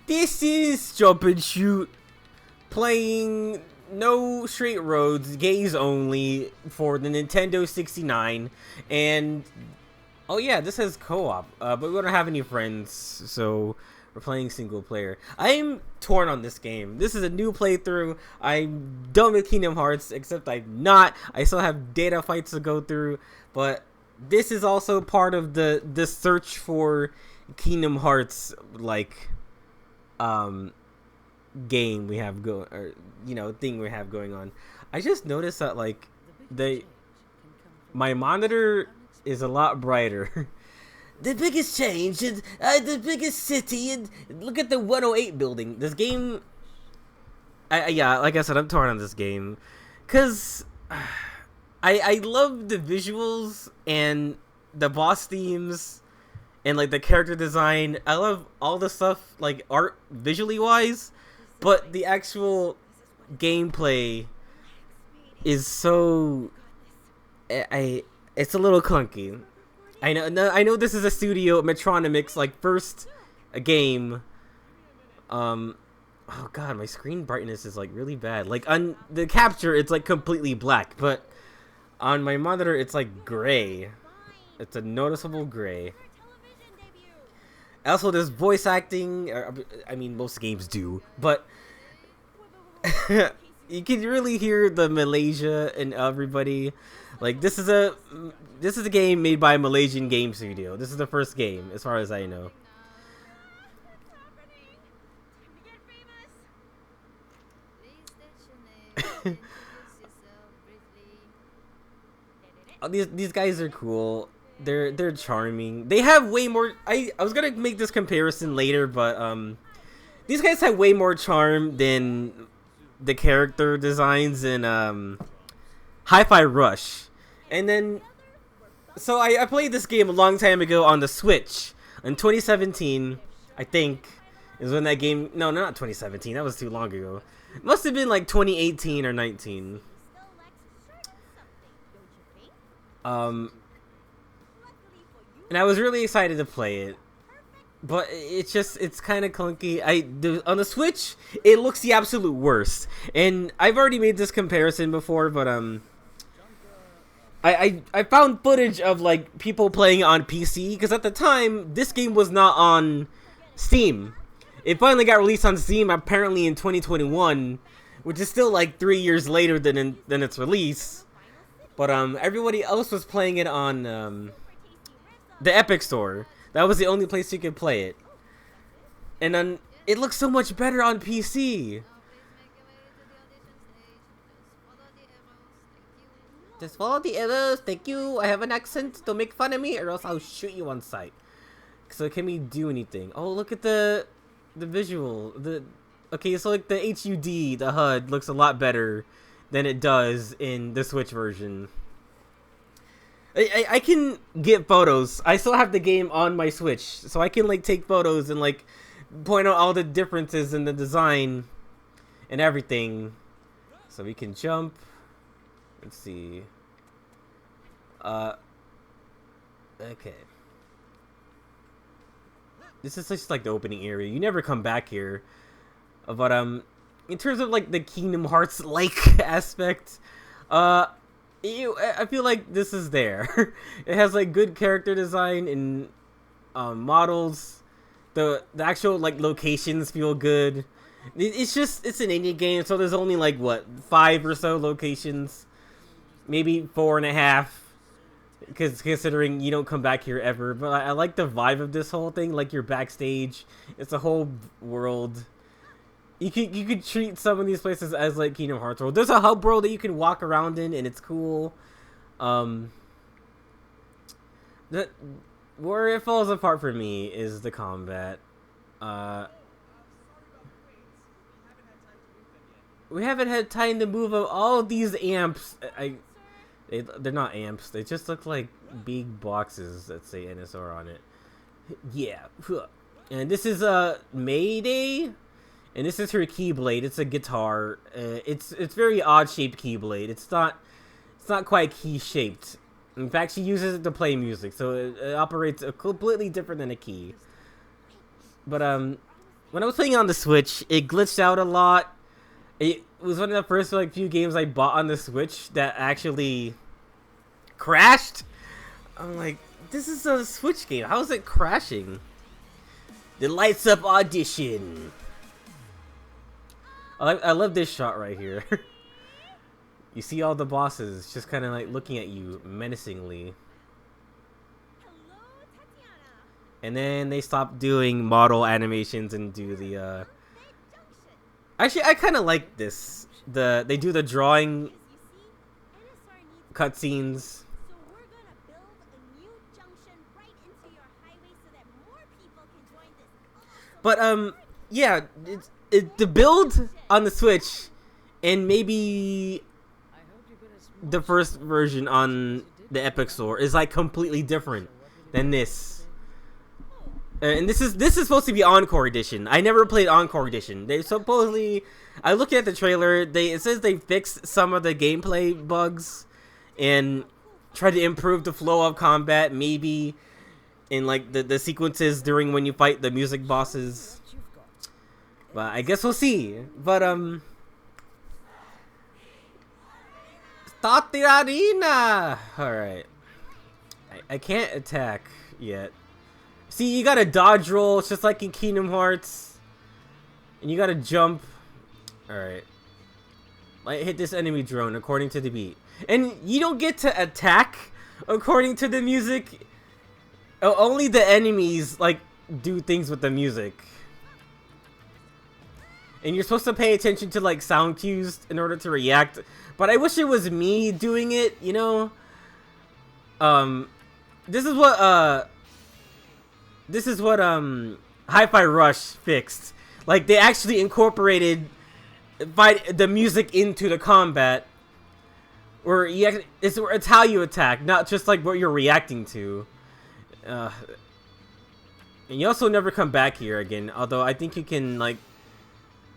This is Jump and Shoot, playing no straight roads, gaze only, for the Nintendo 69, and oh yeah, this has co-op, but we don't have any friends, so we're playing single player. I'm torn on this game. This is a new playthrough. I'm done with Kingdom Hearts, except I'm not. I still have data fights to go through, but this is also part of the search for Kingdom Hearts, like, game we have going, or thing we have going on. I just noticed that like my monitor is a lot brighter. The biggest change is the biggest city, and look at the 108 building. This game, yeah, like I said, I'm torn on this game because I love the visuals and the boss themes and like the character design. I love all the stuff like art visually wise, but the actual gameplay is so it's a little clunky. I know this is a studio Metronomics like first game. Oh god, my screen brightness is like really bad. Like on the capture it's like completely black, but on my monitor it's like gray. It's a noticeable gray. Also, there's voice acting. I mean, most games do, but you can really hear the Malaysia and everybody. Like this is a game made by a Malaysian game studio. This is the first game, as far as I know. Oh, these guys are cool. They're charming. They have way more. I was gonna make this comparison later, but these guys have way more charm than the character designs in Hi-Fi Rush. And then, so I played this game a long time ago on the Switch in 2017. I think is when that game. No, not 2017. That was too long ago. It must have been like 2018 or 19. And I was really excited to play it, but it's kind of clunky. On the Switch, it looks the absolute worst. And I've already made this comparison before, but I found footage of like people playing on PC, because at the time this game was not on Steam. It finally got released on Steam apparently in 2021, which is still like 3 years later than its release. But everybody else was playing it on the Epic Store. That was the only place you could play it. And then it looks so much better on PC. Just follow the arrows, thank you. I have an accent, don't make fun of me or else I'll shoot you on sight. So can we do anything? Oh, look at the visual. Okay, so like the HUD, the HUD looks a lot better than it does in the Switch version. I can get photos. I still have the game on my Switch, so I can like take photos and like point out all the differences in the design and everything. So we can jump. Let's see. Okay. This is just like the opening area. You never come back here. But in terms of like the Kingdom Hearts like aspect, I feel like this is there. It has like good character design and models. The actual like locations feel good. It's an indie game, so there's only like what 5 or so locations, maybe 4.5, because considering you don't come back here ever. But I like the vibe of this whole thing. Like you're backstage. It's a whole world. You could treat some of these places as like Kingdom Hearts World. There's a hub world that you can walk around in, and it's cool. Where it falls apart for me is the combat. We haven't had time to move all these amps. They're not amps. They just look like big boxes that say NSR on it. Yeah. And this is Mayday. And this is her keyblade. It's a guitar. It's very odd shaped keyblade. It's not quite key shaped. In fact, she uses it to play music, so it operates completely different than a key. But when I was playing on the Switch, it glitched out a lot. It was one of the first like few games I bought on the Switch that actually crashed. I'm like, this is a Switch game. How is it crashing? The lights up audition. I love this shot right here. You see all the bosses just kind of like looking at you menacingly. And then they stop doing model animations and do the actually I kind of like this. They do the drawing cutscenes. But yeah, the build on the Switch and maybe the first version on the Epic Store is like completely different than this. And this is supposed to be Encore Edition. I never played Encore Edition. They supposedly, I looked at the trailer. It says they fixed some of the gameplay bugs and tried to improve the flow of combat, maybe in like the sequences during when you fight the music bosses. But I guess we'll see. But start the arena. All right. I can't attack yet. See, you gotta dodge roll, it's just like in Kingdom Hearts. And you gotta jump. Alright. Might hit this enemy drone according to the beat. And you don't get to attack according to the music. Only the enemies, like, do things with the music. And you're supposed to pay attention to, like, sound cues in order to react. But I wish it was me doing it, you know? This is what Hi-Fi Rush fixed. Like they actually incorporated the music into the combat, where it's how you attack, not just like what you're reacting to. And you also never come back here again. Although I think you can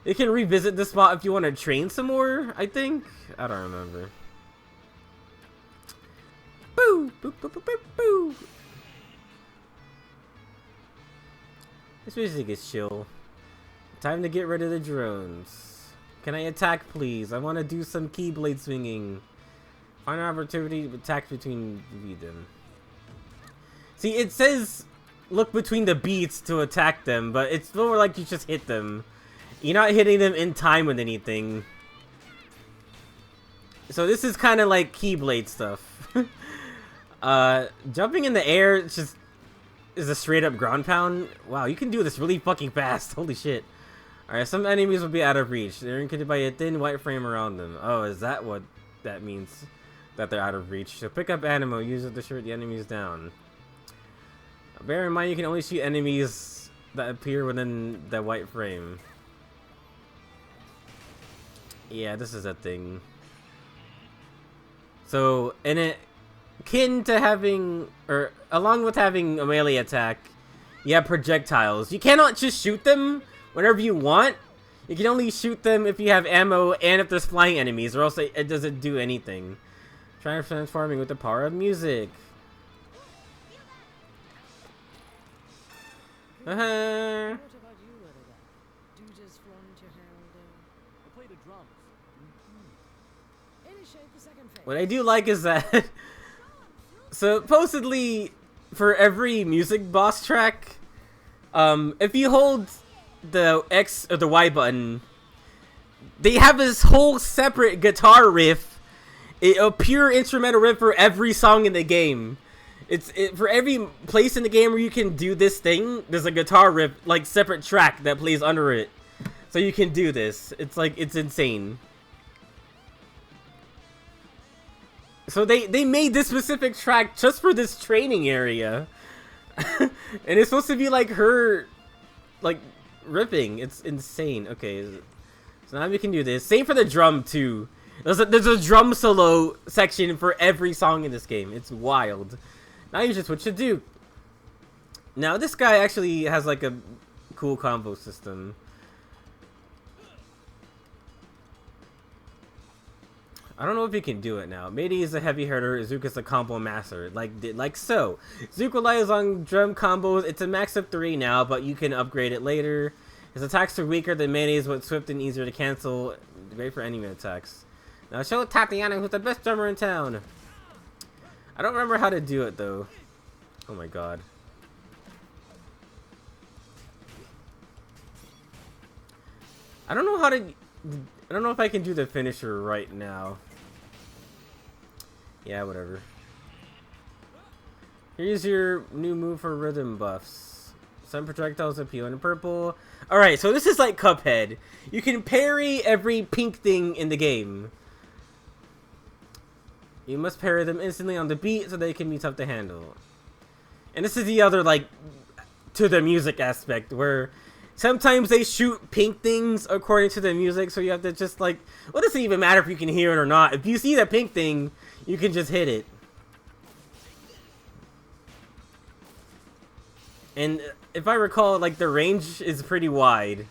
revisit this spot if you want to train some more. I think I don't remember. Boo! Boo! Boo! Boo! Boo! Boo! This music is chill. Time to get rid of the drones. Can I attack, please? I want to do some keyblade swinging. Find an opportunity to attack between them. See, it says look between the beats to attack them, but it's more like you just hit them. You're not hitting them in time with anything. So this is kind of like keyblade stuff. Jumping in the air, it's just is a straight up ground pound. Wow, you can do this really fucking fast. Holy shit. Alright, some enemies will be out of reach. They're encircled by a thin white frame around them. Oh, is that what that means? That they're out of reach. So pick up ammo, use it to shoot the enemies down. Bear in mind you can only shoot enemies that appear within the white frame. Yeah, this is a thing. So, in it, akin to having, or along with having a melee attack, you have projectiles. You cannot just shoot them whenever you want. You can only shoot them if you have ammo and if there's flying enemies, or else it doesn't do anything. Transforming with the power of music. What I do like is that supposedly for every music boss track, if you hold the X or the Y button, they have this whole separate guitar riff, a pure instrumental riff for every song in the game. For every place in the game where you can do this thing, there's a guitar riff, like separate track that plays under it. So you can do this. It's like, it's insane. So they made this specific track just for this training area. And it's supposed to be like her, like, ripping. It's insane. Okay, so now we can do this. Same for the drum too. There's a drum solo section for every song in this game. It's wild. Now you just switch to Duke. Now this guy actually has like a cool combo system. I don't know if he can do it now. Meidi is a heavy hitter, Izuka's a combo master. Like so. Izuka relies on drum combos. It's a max of 3 now, but you can upgrade it later. His attacks are weaker than Mayonnaise, but swift and easier to cancel. Great for enemy attacks. Now show Tatiana who's the best drummer in town. I don't remember how to do it though. Oh my god. I don't know how to... I don't know if I can do the finisher right now. Yeah, whatever. Here's your new move for rhythm buffs. Some projectiles appeal in purple. Alright, so this is like Cuphead. You can parry every pink thing in the game. You must parry them instantly on the beat so they can be tough to handle. And this is the other, like, to the music aspect, where sometimes they shoot pink things according to the music, so you have to just, like, what does it even matter if you can hear it or not? If you see the pink thing, you can just hit it. And if I recall, like, the range is pretty wide.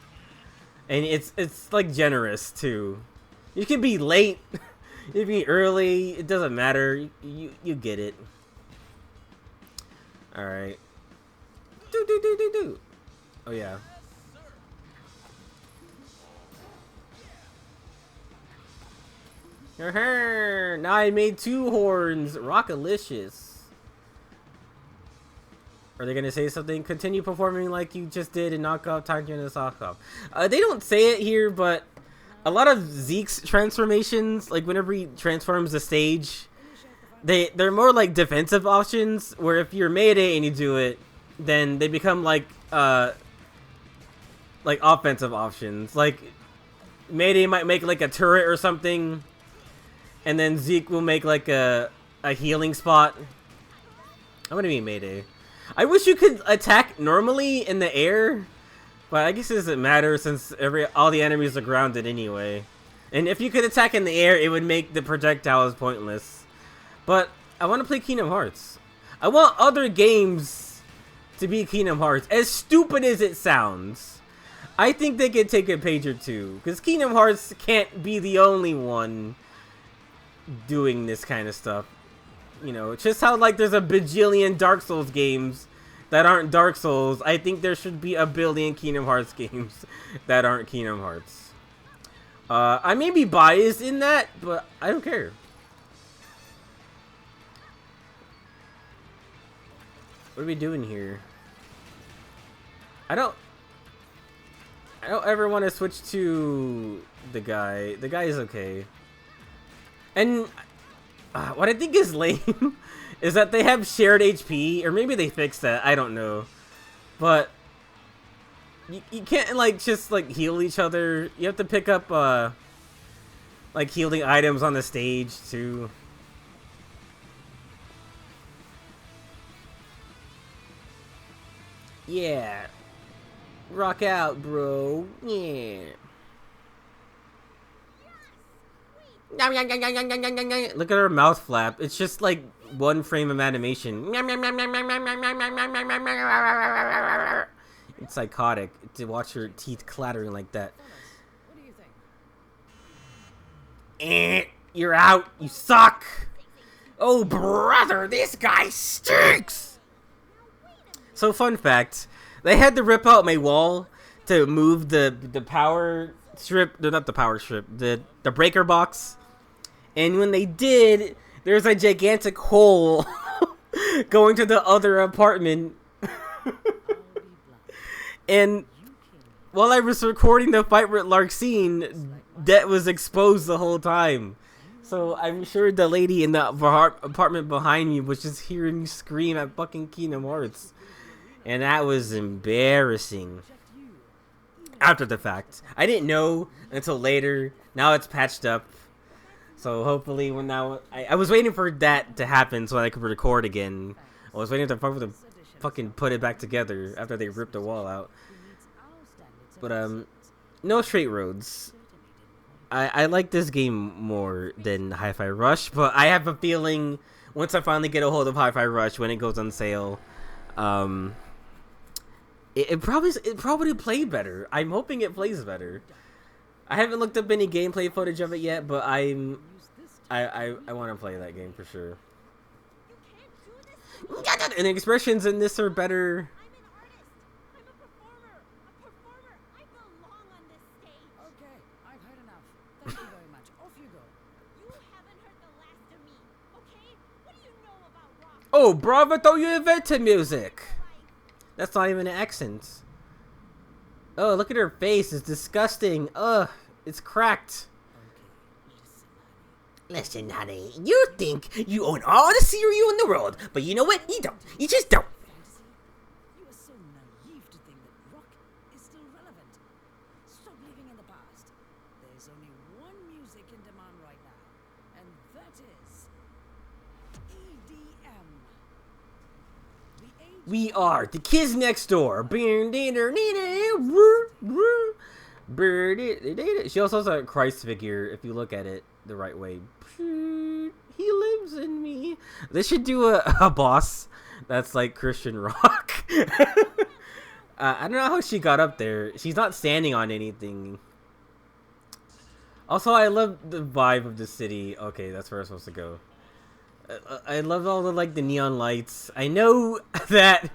And it's like, generous, too. You can be late, you can be early, it doesn't matter. You get it. Alright. Do. Oh, yeah. Now I made 2 horns. Rockalicious. Are they gonna say something? Continue performing like you just did and knock off Tatiana's sock off. They don't say it here, but a lot of Zeke's transformations, like whenever he transforms the stage, they're more like defensive options, where if you're Mayday and you do it, then they become like offensive options. Like Mayday might make like a turret or something, and then Zeke will make like a healing spot. I'm gonna be Mayday. I wish you could attack normally in the air, but I guess it doesn't matter since all the enemies are grounded anyway. And if you could attack in the air, it would make the projectiles pointless. But I want to play Kingdom Hearts. I want other games to be Kingdom Hearts. As stupid as it sounds, I think they could take a page or two, because Kingdom Hearts can't be the only one doing this kind of stuff. You know, just how like there's a bajillion Dark Souls games that aren't Dark Souls, I think there should be a billion Kingdom Hearts games that aren't Kingdom Hearts. I may be biased in that, but I don't care. What are we doing here? I don't ever want to switch to the guy. The guy is okay. And what I think is lame is that they have shared HP, or maybe they fixed that, I don't know. But you can't like just like heal each other. You have to pick up like healing items on the stage too. Yeah. Rock out, bro. Yeah. Look at her mouth flap. It's just like one frame of animation. It's psychotic to watch her teeth clattering like that. You're out. You suck. Oh, brother, this guy stinks. So, fun fact, they had to rip out my wall to move the power strip. Not the power strip. The breaker box. And when they did, there's a gigantic hole going to the other apartment. And while I was recording the fight with Larxene, that was exposed the whole time. So I'm sure the lady in the apartment behind me was just hearing me scream at fucking Kingdom Hearts. And that was embarrassing. After the fact. I didn't know until later. Now it's patched up. So hopefully when now... I was waiting for that to happen so I could record again. I was waiting for them to fucking put it back together after they ripped the wall out. But, no straight roads. I like this game more than Hi-Fi Rush, but I have a feeling once I finally get a hold of Hi-Fi Rush when it goes on sale, it probably played better. I'm hoping it plays better. I haven't looked up any gameplay footage of it yet, but I want to play that game for sure. And the expressions in this are better. Oh, bravo to you invented music. That's not even an accent. Oh, look at her face. It's disgusting. Ugh, it's cracked. Listen, honey. You think you own all the cereal in the world, but you know what? You don't. You just don't. You are so naive to think that rock is still relevant. Stop living in the past. There's only one music in demand right now, and that is EDM. We are the kids next door. She also has a Christ figure, if you look at it the right way. He lives in me. They should do a boss that's like Christian rock. I don't know how she got up there. She's not standing on anything. Also, I love the vibe of the city. Okay, that's where I'm supposed to go. I love all the like the neon lights. I know that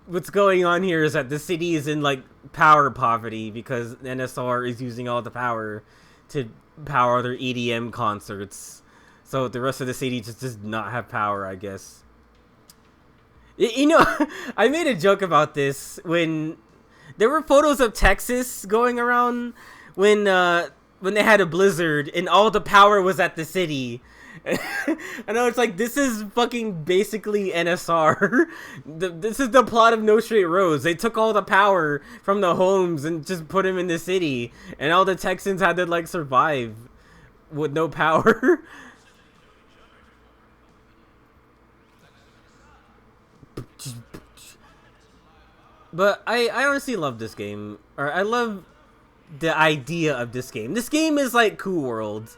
what's going on here is that the city is in like power poverty because NSR is using all the power to power their EDM concerts. So the rest of the city just does not have power, I guess. You know, I made a joke about this when there were photos of Texas going around when they had a blizzard and all the power was at the city. I know it's like this is fucking basically NSR. This is the plot of No Straight Roads. They took all the power from the homes and just put them in the city, and all the Texans had to like survive with no power. But I honestly love this game. Or I love the idea of this game. This game is like Cool World.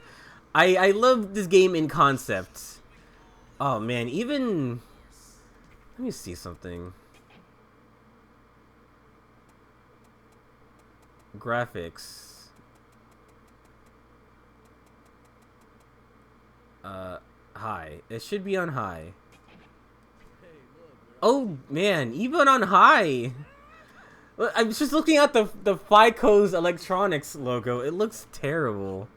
I love this game in concept. Oh man, even let me see something. Graphics. High. It should be on high. Oh man, even on high. I'm just looking at the FICO's Electronics logo. It looks terrible.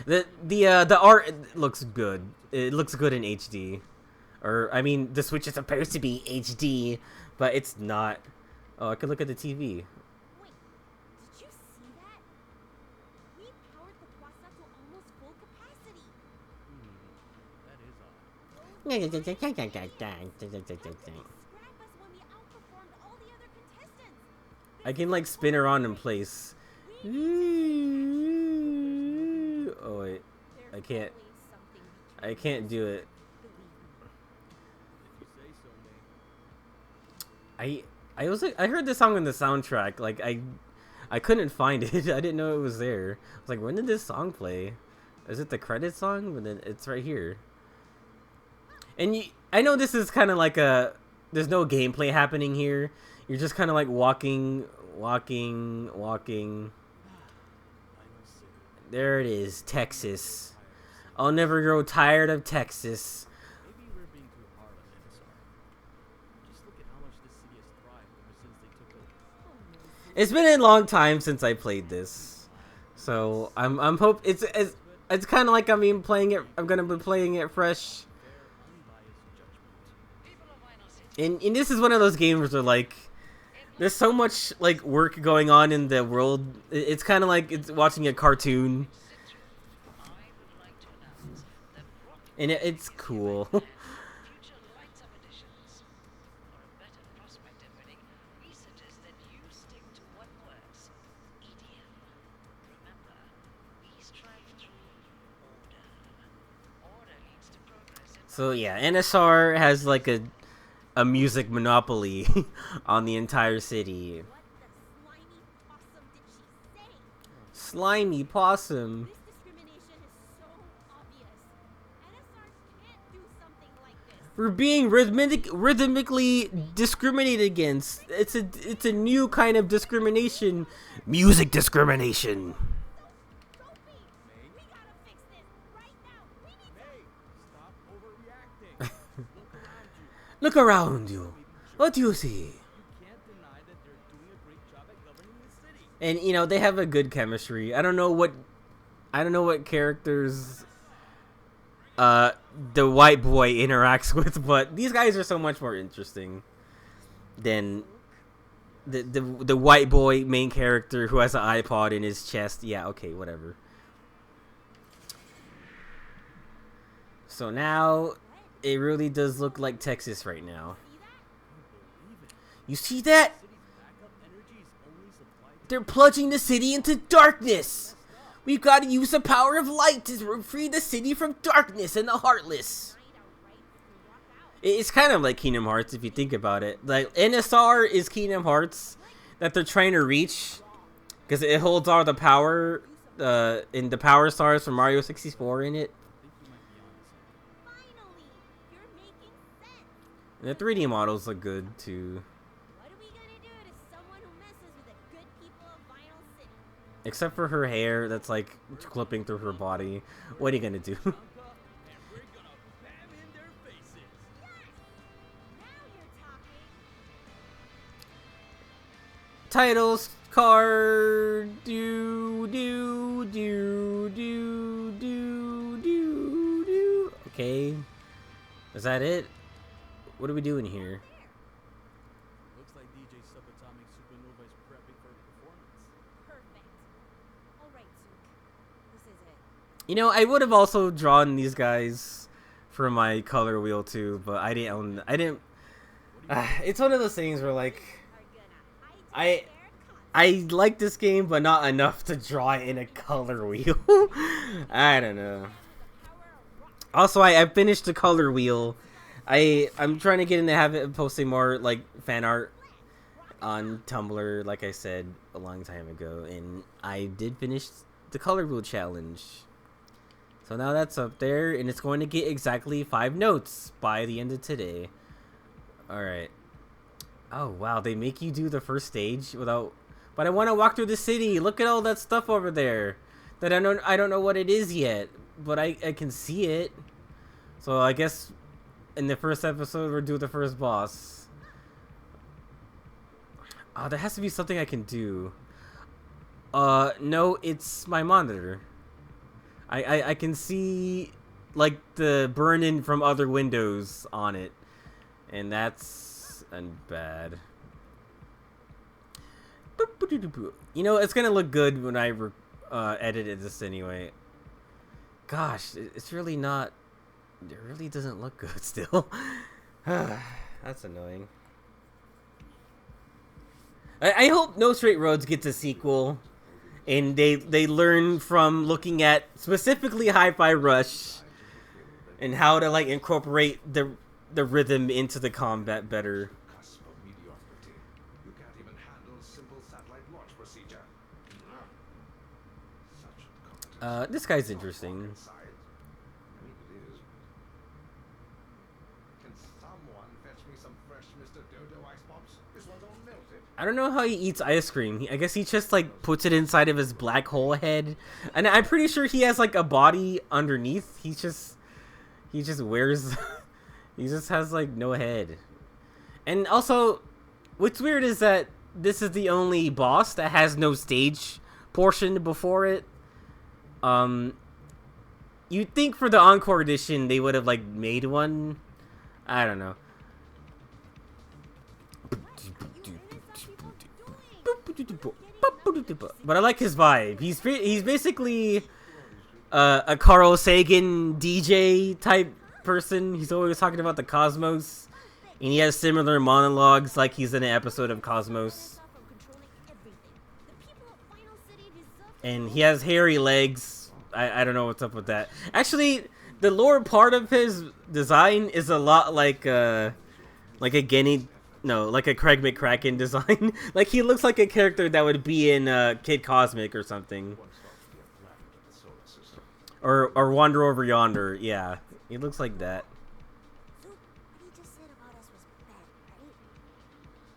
The art looks good. It looks good in HD. Or I mean, the Switch is supposed to be HD, but it's not. Oh, I could look at the TV. Wait, did you see that? We powered the plaza to almost full capacity. Scrap us when we outperformed all the other contestants. I can like spin around in place. Oh wait, I can't do it. I heard this song on the soundtrack. Like I couldn't find it. I didn't know it was there. I was like, when did this song play? Is it the credit song? But then it's right here. And I know this is kind of like there's no gameplay happening here. You're just kind of like walking. There it is, Texas. I'll never grow tired of Texas. Maybe we're being too hard on NSR. Just look at how much this city has thrived ever since they took over. It's been a long time since I played this, so I'm hope it's kind of like I'm gonna be playing it fresh. And this is one of those games where like there's so much like work going on in the world. It's kind of like it's watching a cartoon, and it's cool. So yeah, NSR has like a music monopoly on the entire city. What the Slimy slimy possum did she say? possum. This discrimination is so obvious. NSR can't do something like this. We're being rhythmically discriminated against. It's a new kind of discrimination. Music discrimination. Don't be. We gotta fix this right now. We need to. Stop overreacting. Look around you. What do you see? You can't deny that they're doing a great job at governing the city. And you know they have a good chemistry. I don't know what characters the white boy interacts with, but these guys are so much more interesting than the white boy main character who has an iPod in his chest. Yeah, okay, whatever. So now it really does look like Texas right now. You see that? They're plunging the city into darkness. We've got to use the power of light to free the city from darkness and the heartless. It's kind of like Kingdom Hearts if you think about it. Like NSR is Kingdom Hearts that they're trying to reach because it holds all the power in the power stars from Mario 64 in it. And the 3D models look good too. Except for her hair that's like clipping through her body. What are you gonna do? Titles card Okay. Is that it? What are we doing here? Looks like DJ Subatomic Supernova is prepping for a performance. Perfect. All right, Zook. This is it. You know, I would have also drawn these guys for my color wheel too, but I didn't. It's one of those things where like, I like this game, but not enough to draw it in a color wheel. I don't know. Also, I finished the color wheel. I'm trying to get in the habit of posting more like fan art on Tumblr, like I said a long time ago, and I did finish the color wheel challenge. So now that's up there, and it's going to get exactly 5 notes by the end of today. All right. Oh wow, they make you do the first stage without. But I want to walk through the city. Look at all that stuff over there. That I don't know what it is yet, but I can see it. So I guess in the first episode we'll do the first boss. Oh, there has to be something I can do. No, it's my monitor. I can see like the burn-in from other windows on it, and that's bad. You know, it's gonna look good when I edited this anyway. Gosh, it's really not. It really doesn't look good still. That's annoying. I hope No Straight Roads gets a sequel, and they learn from looking at specifically Hi-Fi Rush and how to like incorporate the rhythm into the combat better. This guy's interesting. I don't know how he eats ice cream. I guess he just like puts it inside of his black hole head, and I'm pretty sure he has like a body underneath. He just wears. He just has like no head. And also, what's weird is that this is the only boss that has no stage portion before it. You'd think for the Encore edition they would have like made one. I don't know. But I like his vibe. He's basically a Carl Sagan DJ type person. He's always talking about the cosmos, and he has similar monologues like he's in an episode of Cosmos. And he has hairy legs. I don't know what's up with that. Actually, the lower part of his design is a lot like a Genny. No, like a Craig McCracken design. Like he looks like a character that would be in Kid Cosmic or something. Or Wander Over Yonder. Yeah, he looks like that. So, what he just said about us was bad, right?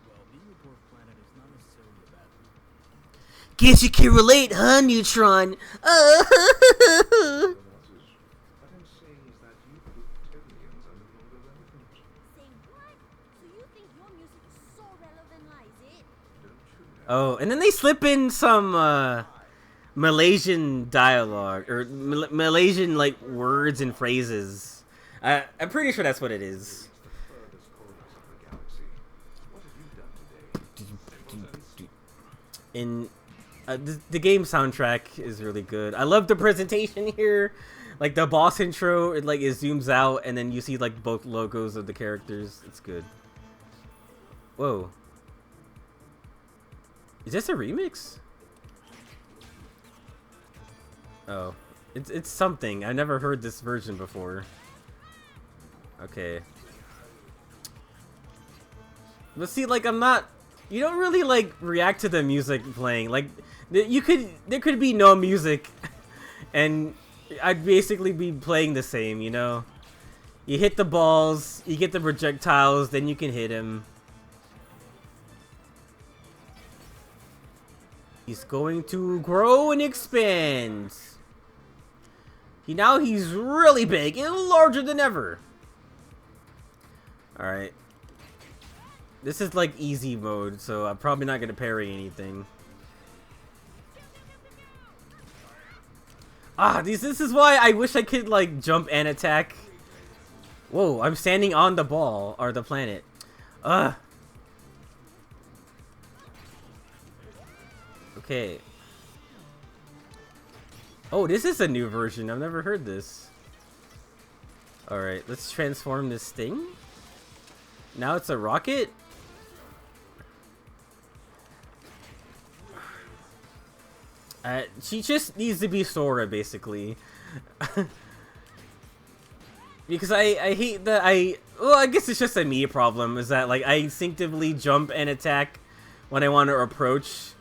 Well, being a dwarf planet is not necessarily a bad thing. Guess you can relate, huh, Neutron? Oh, and then they slip in some, Malaysian dialogue or Malaysian like words and phrases. I'm pretty sure that's what it is. In the game soundtrack is really good. I love the presentation here, like the boss intro. It zooms out and then you see like both logos of the characters. It's good. Whoa, is this a remix? Oh, it's something. I never heard this version before. Okay. But see, like, I'm not... You don't really, like, react to the music playing. Like, there could be no music, and I'd basically be playing the same, you know? You hit the balls, you get the projectiles, then you can hit him. He's going to grow and expand. Now he's really big and larger than ever. Alright. This is like easy mode, so I'm probably not going to parry anything. This is why I wish I could like jump and attack. Whoa, I'm standing on the ball, or the planet. Okay. Oh, this is a new version. I've never heard this. Alright, let's transform this thing. Now it's a rocket? She just needs to be Sora, basically. Because I hate that well, I guess it's just a me problem, is that, like, I instinctively jump and attack when I want to approach.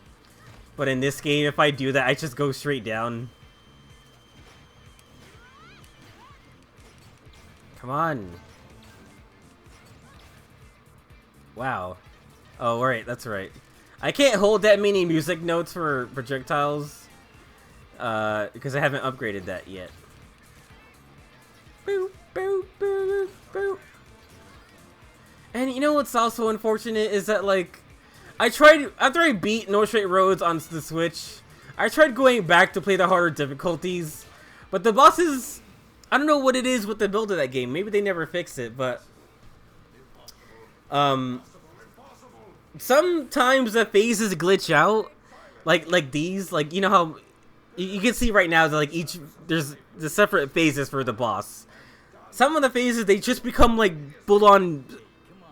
But in this game, if I do that, I just go straight down. Come on. Wow. Oh, right, that's right. I can't hold that many music notes for projectiles. Because I haven't upgraded that yet. Boop, boop, boop, boop. And you know what's also unfortunate is that, like, after I beat No Straight Roads on the Switch, I tried going back to play the harder difficulties, but the bosses, I don't know what it is with the build of that game. Maybe they never fixed it, but sometimes the phases glitch out, like these, like, you know how you can see right now that, like, there's the separate phases for the boss. Some of the phases, they just become like full-on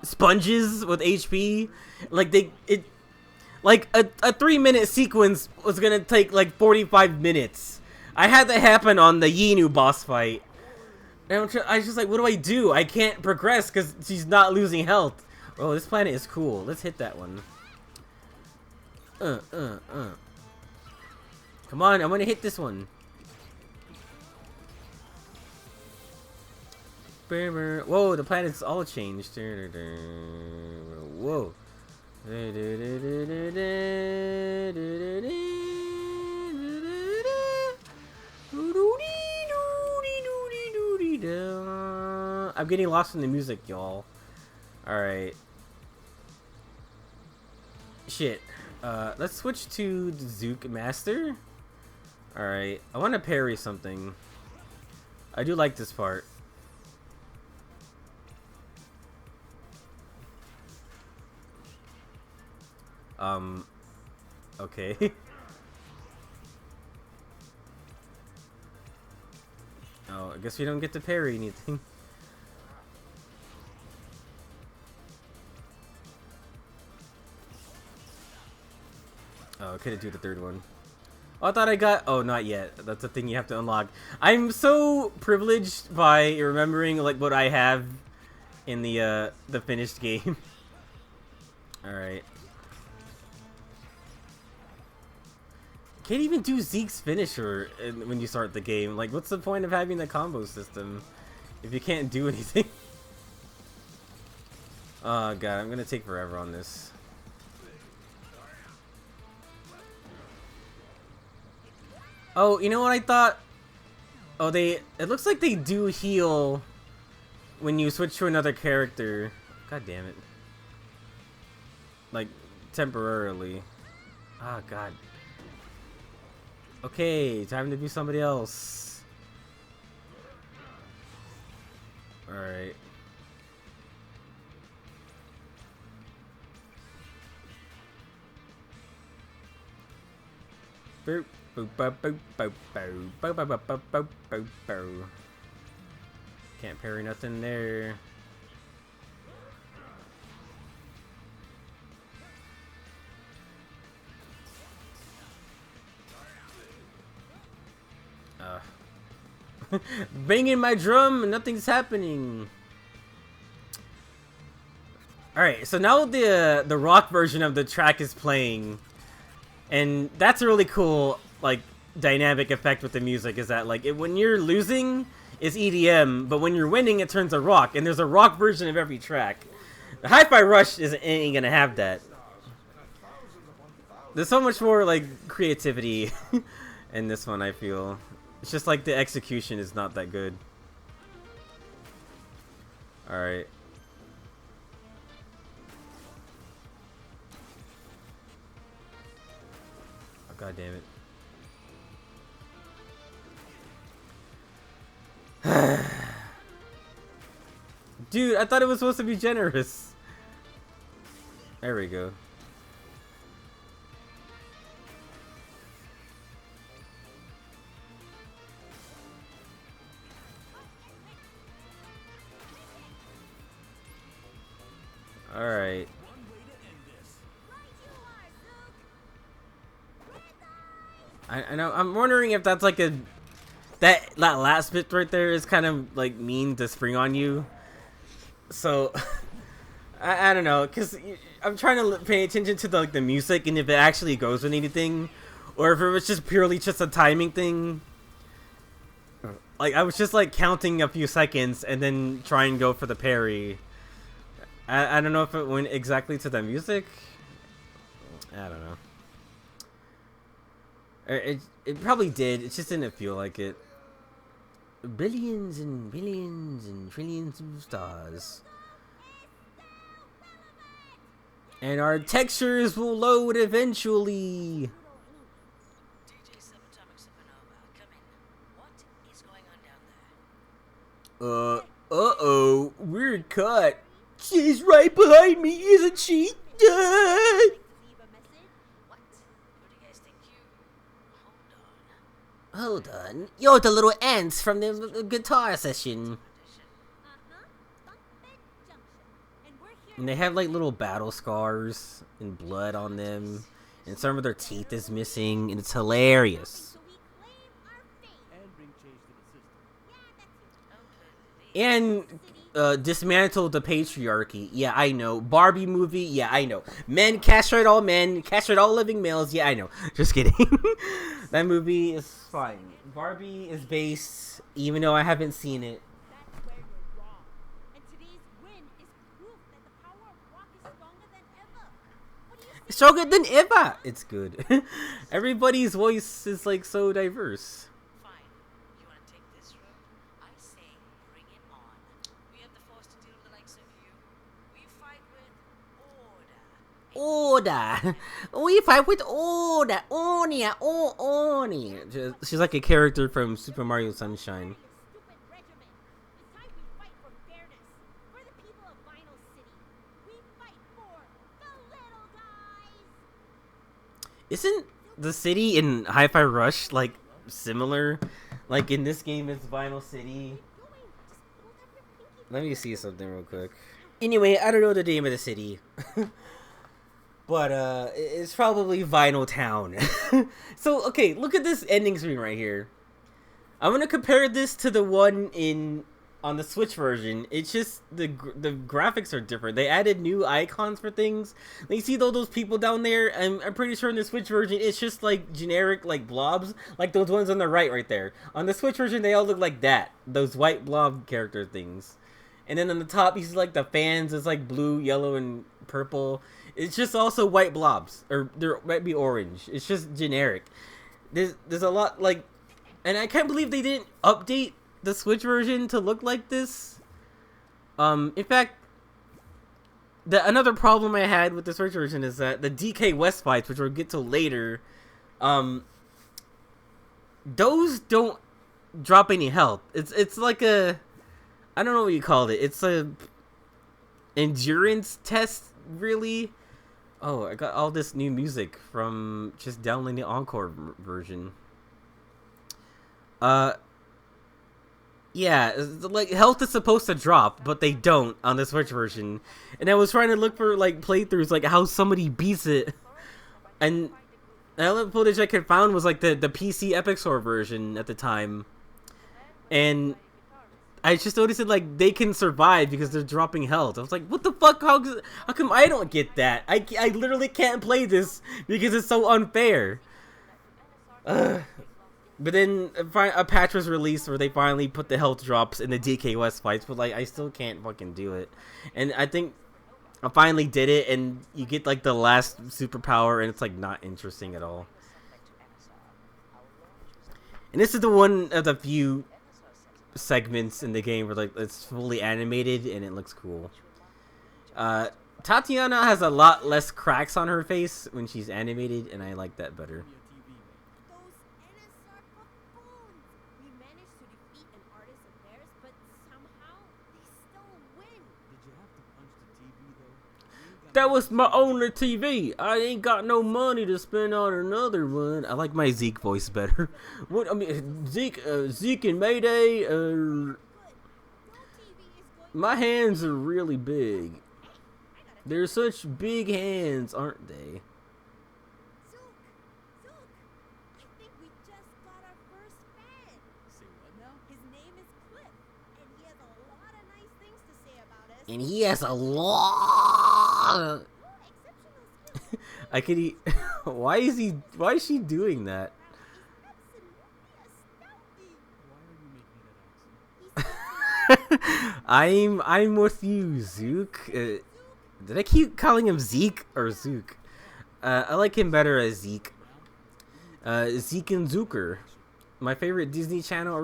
sponges with HP. Like like a 3-minute sequence was gonna take like 45 minutes. I had that happen on the Yinu boss fight. And I was just like, what do I do? I can't progress because she's not losing health. Oh, this planet is cool. Let's hit that one. Come on, I'm gonna hit this one. Whoa, the planet's all changed. Whoa. I'm getting lost in the music, y'all. Alright. Shit. Let's switch to the Zook Master. Alright. I want to parry something. I do like this part. Okay. Oh, I guess we don't get to parry anything. Oh, I couldn't do the third one. Oh, I thought I got... Oh, not yet. That's the thing you have to unlock. I'm so privileged by remembering, like, what I have in the finished game. Alright. Can't even do Zeke's finisher when you start the game. Like, what's the point of having the combo system if you can't do anything? Oh god, I'm gonna take forever on this. Oh, you know what I thought? Oh, it looks like they do heal when you switch to another character. God damn it. Like, temporarily. Oh god. Okay, time to do somebody else. Alright. Boop, boop, boop, boop, boop, boop, boop, boop, boop, boop, boop, boop. Can't parry nothing there. Banging my drum and nothing's happening. Alright, so now the rock version of the track is playing. And that's a really cool, like, dynamic effect with the music, is that, like, when you're losing, it's EDM, but when you're winning, it turns to rock. And there's a rock version of every track. The Hi-Fi Rush ain't gonna have that. There's so much more, like, creativity in this one, I feel. It's just like the execution is not that good. Alright. Oh, God damn it. Dude, I thought it was supposed to be generous. There we go. Alright. I know, I'm wondering if that's like that last bit right there is kind of like mean to spring on you. So I don't know, because I'm trying to pay attention to the music and if it actually goes with anything, or if it was just purely just a timing thing. Like I was just like counting a few seconds and then try and go for the parry. I don't know if it went exactly to the music. I don't know. It probably did. It just didn't feel like it. Billions and billions and trillions of stars. And our textures will load eventually. DJ Subatomic Supernova, come in. What is going on down there? Uh-oh. Weird cut. She's right behind me, isn't she? Leave a message? What? Who do you guys think you... Hold on. Hold on. You're the little ants from the guitar session. Bunkbed Junction. And we're here. And they have like little battle scars and blood on them. And some of their teeth is missing. And it's hilarious. So we claim our fate. And bring change to the system. Yeah, that's it. And dismantle the patriarchy. Yeah, I know. Barbie movie. Yeah, I know. Men castrate all men. Castrate all living males. Yeah, I know. Just kidding. That movie is fine. Barbie is based, even though I haven't seen it. That's where you're wrong. And today's win is proof that the power of rock is stronger than ever. What do you think? Stronger than ever. It's good. Everybody's voice is like so diverse. Fine. You want to take this road? I say bring it on. We have the force to deal with the likes of you. We fight with order. Order. We fight with order. Ornia. Ornia. She's like a character from Super Mario Sunshine. Stupid regiment. It's time we fight for fairness. For the people of Vinyl City. We fight for the little guys. Isn't the city in Hi-Fi Rush like similar? Like in this game, it's Vinyl City. Let me see something real quick. Anyway, I don't know the name of the city. But it's probably Vinyl Town. So, okay, look at this ending screen right here. I'm gonna compare this to the one on the Switch version. It's just the graphics are different. They added new icons for things. Like, you see those people down there? I'm pretty sure in the Switch version, it's just like generic like blobs, like those ones on the right there. On the Switch version, they all look like that. Those white blob character things. And then on the top, you see like the fans. It's like blue, yellow, and purple. It's just also white blobs, or there might be orange. It's just generic. There's a lot like, and I can't believe they didn't update the Switch version to look like this. In fact, another problem I had with the Switch version is that the DK West fights, which we'll get to later, those don't drop any health. It's like a, I don't know what you called it. It's a endurance test, really. Oh, I got all this new music from just downloading the Encore version. Yeah, like health is supposed to drop, but they don't on the Switch version. And I was trying to look for like playthroughs, like how somebody beats it, and the only footage I could find was like the PC Epic Store version at the time, and I just noticed that like they can survive because they're dropping health. I was like, what the fuck? How come I don't get that? I literally can't play this because it's so unfair. But then a patch was released where they finally put the health drops in the DK West fights, but like I still can't fucking do it. And I think I finally did it, and you get like the last superpower, and it's like not interesting at all. And this is the one of the few segments in the game where like it's fully animated and it looks cool. Tatiana has a lot less cracks on her face when she's animated, and I like that better. Those NSR buffoons! We managed to defeat an artist of theirs, but somehow they still win. Did you have to punch the TV though? That was my only TV. I ain't got no money to spend on another one. I like my Zeke voice better. What I mean, Zeke and Mayday. Good. No TV is going My hands are really big. They're such big hands, aren't they? Zook! Zook! I think we just got our first fan. Say what now? His name is Cliff, and he has a lot of nice things to say about us. And he has a lot. Oh, exceptional skills. I could eat. Why is she doing that? He's absolutely astounding. Why are you making that accent? I'm with you, Zook. Did I keep calling him Zeke or Zook? I like him better as Zeke. Zeke and Zooker, my favorite Disney Channel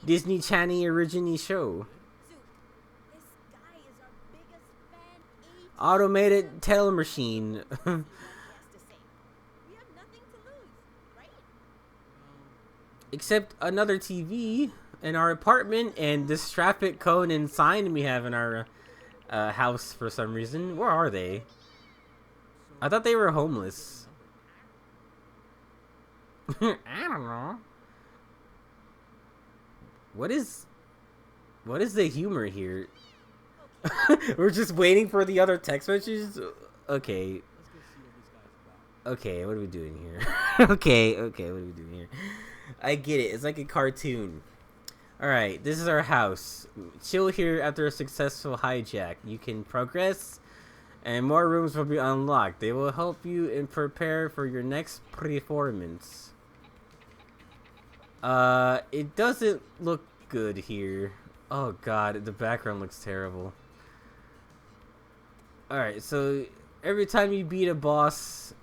Disney Channel origin show. Zook, this guy is our biggest fan. Automated tail machine. Has to say. We have nothing to lose, right? Except another TV in our apartment and this traffic cone and sign we have in our house for some reason. Where are they? I thought they were homeless. I don't know. What is the humor here? We're just waiting for the other text messages. Okay. Let's go see what this guy's about. Okay, what are we doing here? okay, what are we doing here? I get it. It's like a cartoon. Alright, this is our house. Chill here after a successful hijack. You can progress, and more rooms will be unlocked. They will help you and prepare for your next performance. It doesn't look good here. Oh god, the background looks terrible. Alright, so every time you beat a boss,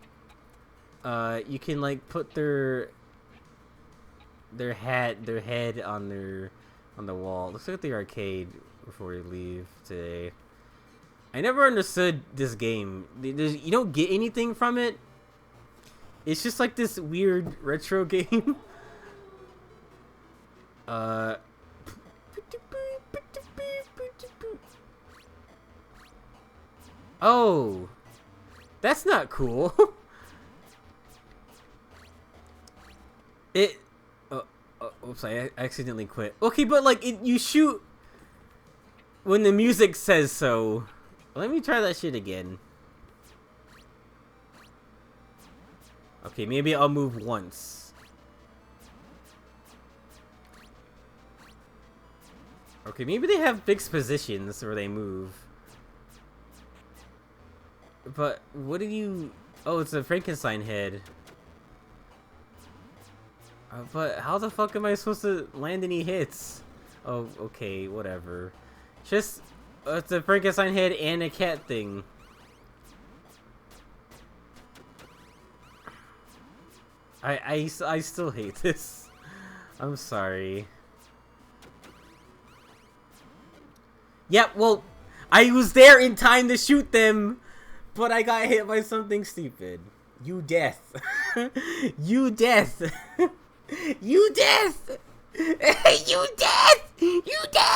you can like put their head on the wall. Let's look at the arcade before we leave today. I never understood this game. You don't get anything from it. It's just like this weird retro game. Oh, that's not cool. Oops, I accidentally quit. Okay, but like you shoot when the music says so. Let me try that shit again. Okay, maybe I'll move once. Okay, maybe they have fixed positions where they move. But what did you... Oh, it's a Frankenstein head. But how the fuck am I supposed to land any hits? Oh, okay, whatever. Just... it's a Frankenstein head and a cat thing. I still hate this. I'm sorry. Yeah, well, I was there in time to shoot them, but I got hit by something stupid. You death. You death. You death. You death. You death.